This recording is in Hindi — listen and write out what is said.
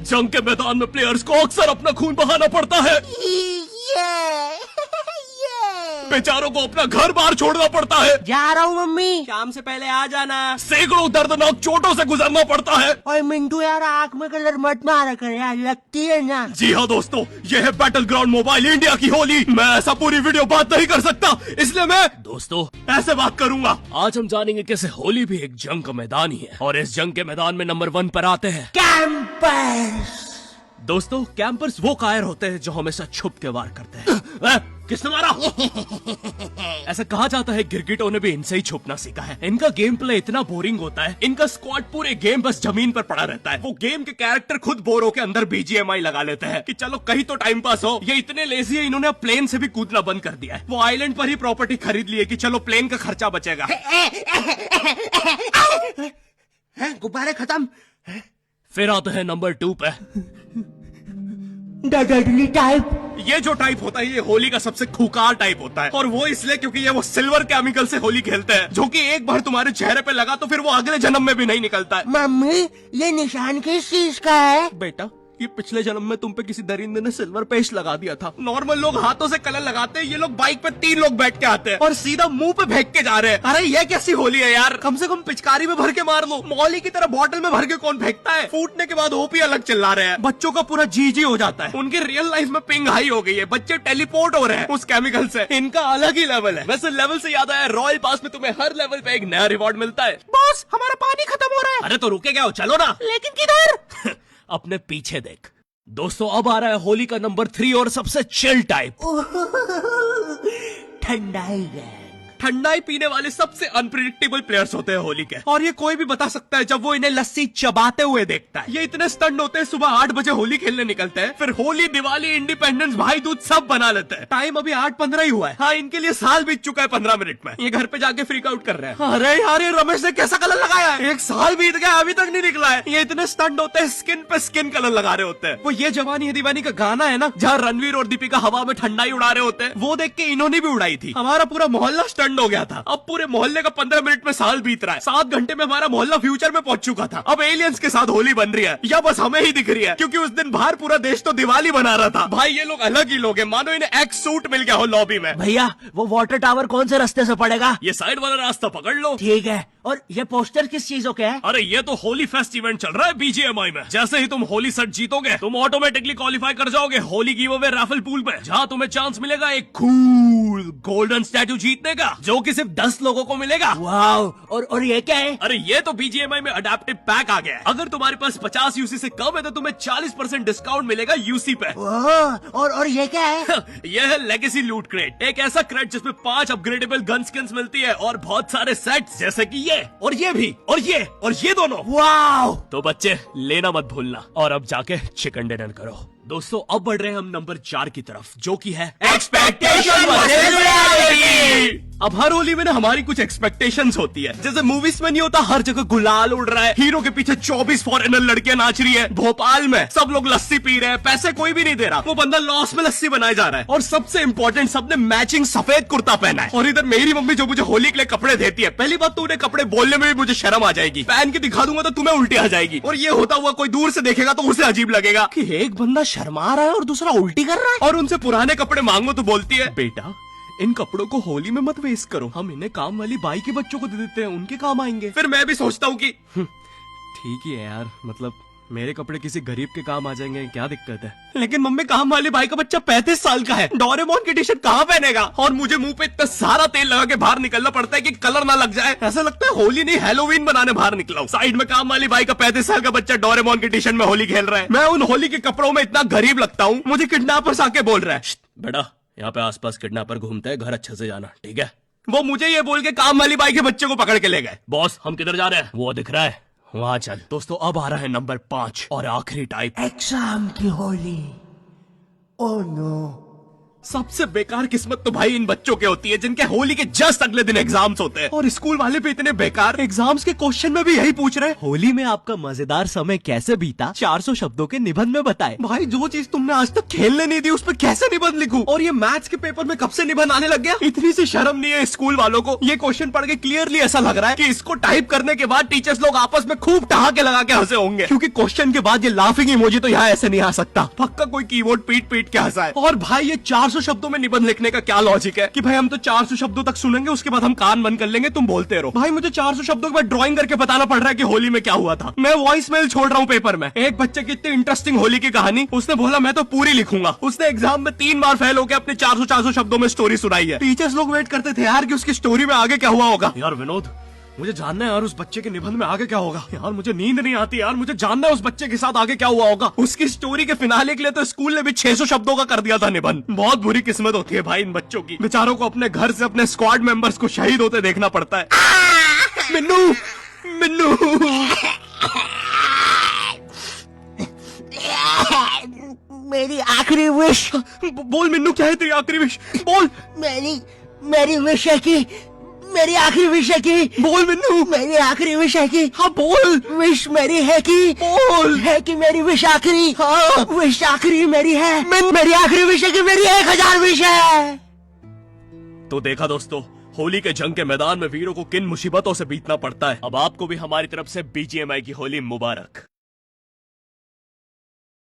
जंग के मैदान में प्लेयर्स को अक्सर अपना खून बहाना पड़ता है। बेचारों को अपना घर बार छोड़ना पड़ता है। जा रहा हूँ मम्मी। शाम से पहले आ जाना। सैकड़ों दर्दनाक चोटों से गुजरना पड़ता है। और मिंटू यार आँख में कलर मत मारा कर यार, लगती है ना। जी हाँ दोस्तों, ये है बैटल ग्राउंड मोबाइल इंडिया की होली। मैं ऐसा पूरी वीडियो बात नहीं कर सकता, इसलिए मैं दोस्तों ऐसे बात करूंगा। आज हम जानेंगे कैसे होली भी एक जंग का मैदान ही है, और इस जंग के मैदान में नंबर 1 पर आते हैं कैंपर्स। दोस्तों, कैंपर्स वो कायर होते हैं जो हमेशा छुप के वार करते हैं। किसने मारा? ऐसा कहा जाता है गिरगिटों ने भी इनसे ही छुपना सीखा है। इनका गेम प्ले इतना बोरिंग होता है, इनका स्क्वाड पूरे गेम बस जमीन पर पड़ा रहता है। वो गेम के कैरेक्टर खुद बोर होकर अंदर BGMI लगा लेते हैं कि चलो कहीं तो टाइम पास हो। ये इतने लेजी है, इन्होंने प्लेन से भी कूदना बंद कर दिया है। वो आइलैंड पर ही प्रॉपर्टी खरीद ली है कि चलो प्लेन का खर्चा बचेगा। गुब्बारे खत्म। फिर आते हैं नंबर 2 पे। Dudley type. ये जो टाइप होता है ये होली का सबसे खूंखार टाइप होता है, और वो इसलिए क्योंकि ये वो सिल्वर केमिकल से होली खेलते हैं, जो कि एक बार तुम्हारे चेहरे पे लगा तो फिर वो अगले जन्म में भी नहीं निकलता है। मम्मी ये निशान किस चीज का है? बेटा, ये पिछले जन्म में तुम पे किसी दरिंदे ने सिल्वर पेस्ट लगा दिया था। नॉर्मल लोग हाथों से कलर लगाते हैं, ये लोग बाइक पे 3 लोग बैठ के आते हैं और सीधा मुंह पे फेंक के जा रहे हैं। अरे ये कैसी होली है यार, कम से कम पिचकारी में भर के मार लो। मौली की तरह बॉटल में भर के कौन फेंकता है? फूटने के बाद ओपी अलग चिल्ला रहे हैं। बच्चों का पूरा जी हो जाता है। उनके रियल लाइफ में पिंग हाई हो गई है, बच्चे टेलीपोर्ट हो रहे हैं उस केमिकल से। इनका अलग ही लेवल है। वैसे लेवल से याद आया, रॉयल पास में तुम्हें हर लेवल पे एक नया रिवॉर्ड मिलता है। बॉस हमारा पानी खत्म हो रहा है। अरे तो रुके क्या हो, चलो ना। लेकिन किधर? अपने पीछे देख। दोस्तों, अब आ रहा है होली का नंबर 3 और सबसे चिल टाइप। ठंडाई गैंग। ठंडाई पीने वाले सबसे अनप्रिडिक्टेबल प्लेयर्स होते हैं होली के, और ये कोई भी बता सकता है जब वो इन्हें लस्सी चबाते हुए देखता है। ये इतने स्टंट होते हैं, सुबह 8 बजे होली खेलने निकलते हैं, फिर होली, दिवाली, इंडिपेंडेंस, भाई दूज सब बना लेते हैं। टाइम अभी 8:15 ही हुआ है। हाँ, इनके लिए साल बीत चुका है 15 मिनट में। ये घर पे जाके फ्रीक आउट कर रहे हैं। अरे यार, ये रमेश ने कैसा कलर लगाया है? 1 साल बीत गया, अभी तक नहीं निकला है। ये इतने स्टंट होते हैं, स्किन पे स्किन कलर लगा रहे होते हैं। वो ये जवानी है दीवानी का गाना है ना, जहाँ रणवीर और दीपिका हवा में ठंडाई उड़ा रहे होते हैं, वो देख के इन्होंने भी उड़ाई थी। हमारा पूरा मोहल्ला स्टंट हो गया था। अब पूरे मोहल्ले का 15 मिनट में साल बीत रहा है। 7 घंटे में हमारा मोहल्ला फ्यूचर में पहुंच चुका था। अब एलियंस के साथ होली बन रही है, या बस हमें ही दिख रही है? क्योंकि उस दिन बाहर पूरा देश तो दिवाली बना रहा था। भाई ये लोग अलग ही लोग हैं, मानो इन्हें एक्स सूट मिल गया हो लॉबी में। भैया वो वाटर टावर कौन से रास्ते से पड़ेगा? ये साइड वाला रास्ता पकड़ लो। ठीक है। और ये पोस्टर किस चीजों के है? अरे ये तो होली फेस्ट इवेंट चल रहा है BGMI में। जैसे ही तुम होली सेट जीतोगे, तुम ऑटोमेटिकली क्वालिफाई कर जाओगे Holi give away Rafale pool में, जहाँ तुम्हें चांस मिलेगा एक कूल गोल्डन स्टैचू जीतने का, जो कि सिर्फ 10 लोगों को मिलेगा। वाओ। और ये क्या है? अरे ये तो BGMI में अडेप्टिव पैक आ गया है। अगर तुम्हारे पास 50 UC से कम है तो तुम्हें 40% डिस्काउंट मिलेगा UC पे। और ये क्या है? यह है लेगेसी लूट क्रेट, एक ऐसा क्रेट जिसमें 5 अपग्रेडेबल गन स्किन्स मिलती है और बहुत सारे सेट्स, जैसे कि ये और ये भी और ये दोनों। वाओ। तो बच्चे, लेना मत भूलना, और अब जाके चिकन डिनर करो। दोस्तों, अब बढ़ रहे हैं हम नंबर 4 की तरफ, जो कि है एक्सपेक्टेशन वर्सेस रियलिटी। अब हर होली में ना हमारी कुछ एक्सपेक्टेशंस होती है। जैसे मूवीज में नहीं होता, हर जगह गुलाल उड़ रहा है, हीरो के पीछे 24 फॉरेनर लड़कियां नाच रही है, भोपाल में सब लोग लस्सी पी रहे हैं, पैसे कोई भी नहीं दे रहा, वो बंदा लॉस में लस्सी बनाए जा रहा है, और सबसे इंपॉर्टेंट, सबने मैचिंग सफेद कुर्ता पहना है। और इधर मेरी मम्मी जो मुझे होली के लिए कपड़े देती है, पहली बात तो उन्हें कपड़े बोलने में भी मुझे शर्म आ जाएगी, पहन के दिखा दूंगा तो तुम्हें उल्टी आ जाएगी, और ये होता हुआ कोई दूर से देखेगा तो उसे अजीब लगेगा कि एक बंदा शर्मा रहा है और दूसरा उल्टी कर रहा है। और उनसे पुराने कपड़े मांगो तो बोलती है, बेटा इन कपड़ों को होली में मत वेस्ट करो, हम इन्हें काम वाली बाई के बच्चों को दे देते हैं, उनके काम आएंगे। फिर मैं भी सोचता हूँ कि ठीक ही है यार, मतलब मेरे कपड़े किसी गरीब के काम आ जाएंगे, क्या दिक्कत है? लेकिन मम्मी, काम वाली बाई का बच्चा 35 साल का है, डोरेमोन की टी शर्ट कहाँ पहनेगा? और मुझे मुंह पे इतना सारा तेल लगा के बाहर निकलना पड़ता है कि कलर ना लग जाए, ऐसा लगता है होली नहीं हैलोवीन बनाने बाहर निकला हूं। साइड में काम वाली बाई का 35 साल का बच्चा डोरेमोन की टी शर्ट में होली खेल रहा है। मैं उन होली के कपड़ों में इतना गरीब लगता हूँ, मुझे किडनैपर्स आके बोल रहा है, बेटा यहाँ पे आसपास किडनैपर घूमते हैं, घर अच्छे से जाना, ठीक है? वो मुझे ये बोल के काम वाली बाई के बच्चे को पकड़ के ले गए। बॉस, हम किधर जा रहे हैं? वो दिख रहा है, वहां चल। दोस्तों, अब आ रहा है नंबर 5 और आखिरी टाइप, एग्जाम की होली। ओह नो, सबसे बेकार किस्मत तो भाई इन बच्चों के होती है जिनके होली के जस्ट अगले दिन एग्जाम्स होते हैं, और स्कूल वाले भी इतने बेकार, एग्जाम्स के क्वेश्चन में भी यही पूछ रहे हैं, होली में आपका मजेदार समय कैसे बीता 400 शब्दों के निबंध में बताएं। भाई जो चीज तुमने आज तक खेलने नहीं दी उस पर कैसे निबंध लिखूं? और ये मैथ्स के पेपर में कब से निबंध आने लग गया? इतनी सी शर्म नहीं है स्कूल वालों को? ये क्वेश्चन पढ़ के क्लियरली ऐसा लग रहा है कि इसको टाइप करने के बाद टीचर्स लोग आपस में खूब ठहाके लगा के हंसे होंगे, क्योंकि क्वेश्चन के बाद ये लाफिंग इमोजी तो यहाँ ऐसे नहीं आ सकता। पक्का कोई कीबोर्ड पीट पीट के हंसा है। और भाई ये 400 शब्दों में निबंध लिखने का क्या लॉजिक है कि भाई हम तो 400 शब्दों तक सुनेंगे, उसके बाद हम कान बंद कर लेंगे, तुम बोलते रहो। भाई मुझे 400 शब्दों के बाद ड्राइंग करके बताना पड़ रहा है कि होली में क्या हुआ था। मैं वॉइस मेल छोड़ रहा हूँ पेपर में। एक बच्चे की इतनी इंटरेस्टिंग होली की कहानी, उसने बोला मैं तो पूरी लिखूंगा। उसने एग्जाम में 3 बार फेल होकर अपने 400 शब्दों में स्टोरी सुनाई है। टीचर्स लोग वेट करते थे यार कि उसकी स्टोरी में आगे क्या हुआ होगा। यार विनोद, मुझे जानना है यार उस बच्चे के निबंध में आगे क्या होगा। यार मुझे नींद नहीं आती यार, मुझे जानना है उस बच्चे के साथ आगे क्या हुआ होगा। उसकी स्टोरी के फिनाले के लिए तो स्कूल ने भी 600 शब्दों का कर दिया था निबंध। बहुत बुरी किस्मत होती है भाई इन बच्चों की, बेचारों को अपने घर से अपने स्क्वाड मेंबर्स को शहीद होते देखना पड़ता है। मिन्नू मिन्नू मेरी आखिरी विश। बोल मिन्नू, क्या है तेरी आखिरी विश? बोल। मेरी विश है कि मेरी आखिरी विश है कि बोल मिन्नू। मेरी आखिरी विश है कि हाँ बोल। विश मेरी है कि बोल। है कि मेरी विश आखिरी। हाँ। विश आखिरी मेरी है। मेरी आखिरी विश है कि मेरी 1000 विश है। तो देखा दोस्तों, होली के जंग के मैदान में वीरों को किन मुसीबतों से बीतना पड़ता है। अब आपको भी हमारी तरफ से BGMI की होली मुबारक।